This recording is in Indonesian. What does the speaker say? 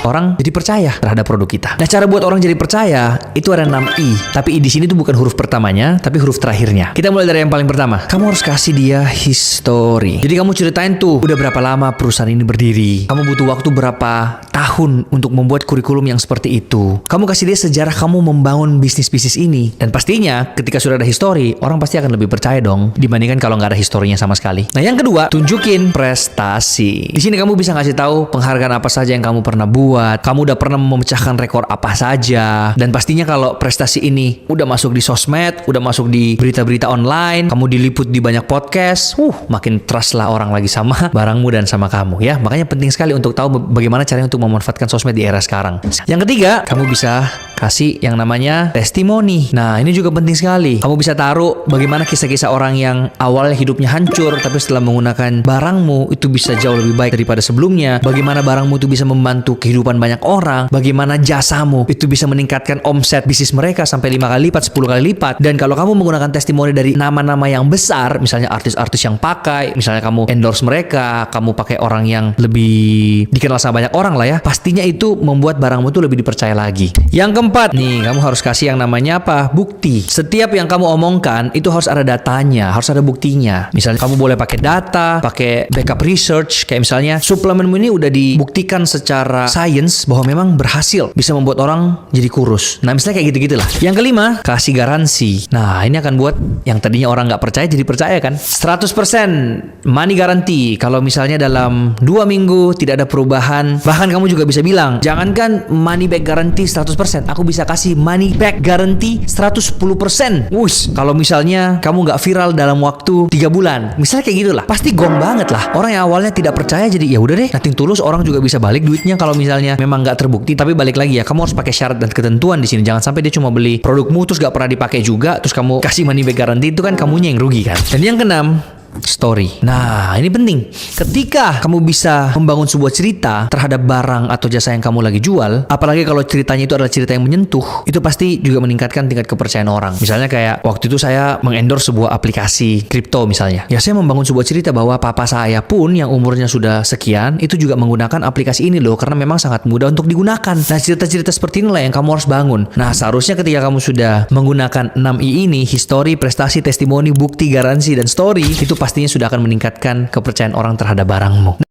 orang jadi percaya terhadap produk kita. Nah, cara buat orang jadi percaya itu ada 6 I. Tapi I di sini tuh bukan huruf pertamanya, tapi huruf terakhirnya. Kita mulai dari yang paling pertama. Kamu harus kasih dia history. Jadi kamu ceritain tuh, udah berapa lama perusahaan ini berdiri. Kamu butuh waktu berapa tahun untuk membuat kurikulum yang seperti itu. Kamu kasih dia sejarah kamu membangun bisnis-bisnis ini. Dan pastinya ketika sudah ada history, orang pasti akan lebih percaya dong dibandingkan kalau nggak ada historinya sama sekali. Nah, yang kedua, tunjukin prestasi. Di sini kamu bisa ngasih tahu penghargaan apa saja yang kamu pernah buat. Kamu udah pernah memecahkan rekor apa saja. Dan pastinya kalau prestasi ini udah masuk di sosmed, udah masuk di berita-berita online, kamu diliput di banyak podcast, makin trust lah orang lagi sama barangmu dan sama kamu ya. Makanya penting sekali untuk tahu bagaimana caranya untuk memanfaatkan sosmed di era sekarang. Yang ketiga, kamu bisa kasih yang namanya testimoni. Nah, ini juga penting sekali. Kamu bisa taruh bagaimana kisah-kisah orang yang awalnya hidupnya hancur, tapi setelah menggunakan barangmu itu bisa jauh lebih baik daripada sebelumnya. Bagaimana barangmu itu bisa membantu kehidupan banyak orang. Bagaimana jasamu itu bisa meningkatkan omset bisnis mereka sampai 5 kali lipat, 10 kali lipat. Dan kalau kamu menggunakan testimoni dari nama-nama yang besar, misalnya artis-artis yang pakai, misalnya kamu endorse mereka, kamu pakai orang yang lebih dikenal sama banyak orang lah ya, pastinya itu membuat barangmu itu lebih dipercaya lagi. Yang keempat, nih kamu harus kasih yang namanya apa? Bukti. Setiap yang kamu omongkan itu harus ada datanya, harus ada buktinya. Misalnya kamu boleh pakai data, pakai backup research, kayak misalnya suplemenmu ini udah dibuktikan secara sains bahwa memang berhasil bisa membuat orang jadi kurus. Nah, misalnya kayak gitu-gitulah. Yang kelima, kasih garansi. Nah, ini akan buat yang tadinya orang nggak percaya jadi percaya kan? 100% money guarantee. Kalau misalnya dalam 2 minggu tidak ada perubahan, bahkan kamu juga bisa bilang, jangankan money back guarantee 100%, aku bisa kasih money back guarantee 110%. Wush, kalau misalnya kamu nggak viral dalam waktu 3 bulan, misalnya kayak gitulah, pasti gong banget lah. Orang yang awalnya tidak percaya jadi ya udah deh, nothing tulus, orang juga bisa balik duitnya kalau misalnya memang nggak terbukti. Tapi balik lagi ya, kamu harus pakai syarat dan ketentuan di sini. Jangan sampai dia cuma beli produkmu terus nggak pernah dipakai juga, terus kamu kasih money back guarantee, itu kan kamunya yang rugi kan. Dan yang keenam, story. Nah, ini penting. Ketika kamu bisa membangun sebuah cerita terhadap barang atau jasa yang kamu lagi jual, apalagi kalau ceritanya itu adalah cerita yang menyentuh, itu pasti juga meningkatkan tingkat kepercayaan orang. Misalnya kayak waktu itu saya mengendorse sebuah aplikasi kripto misalnya. Ya, saya membangun sebuah cerita bahwa papa saya pun yang umurnya sudah sekian, itu juga menggunakan aplikasi ini loh, karena memang sangat mudah untuk digunakan. Nah, cerita-cerita seperti inilah yang kamu harus bangun. Nah, seharusnya ketika kamu sudah menggunakan 6I ini, history, prestasi, testimoni, bukti, garansi, dan story, itu pastinya sudah akan meningkatkan kepercayaan orang terhadap barangmu.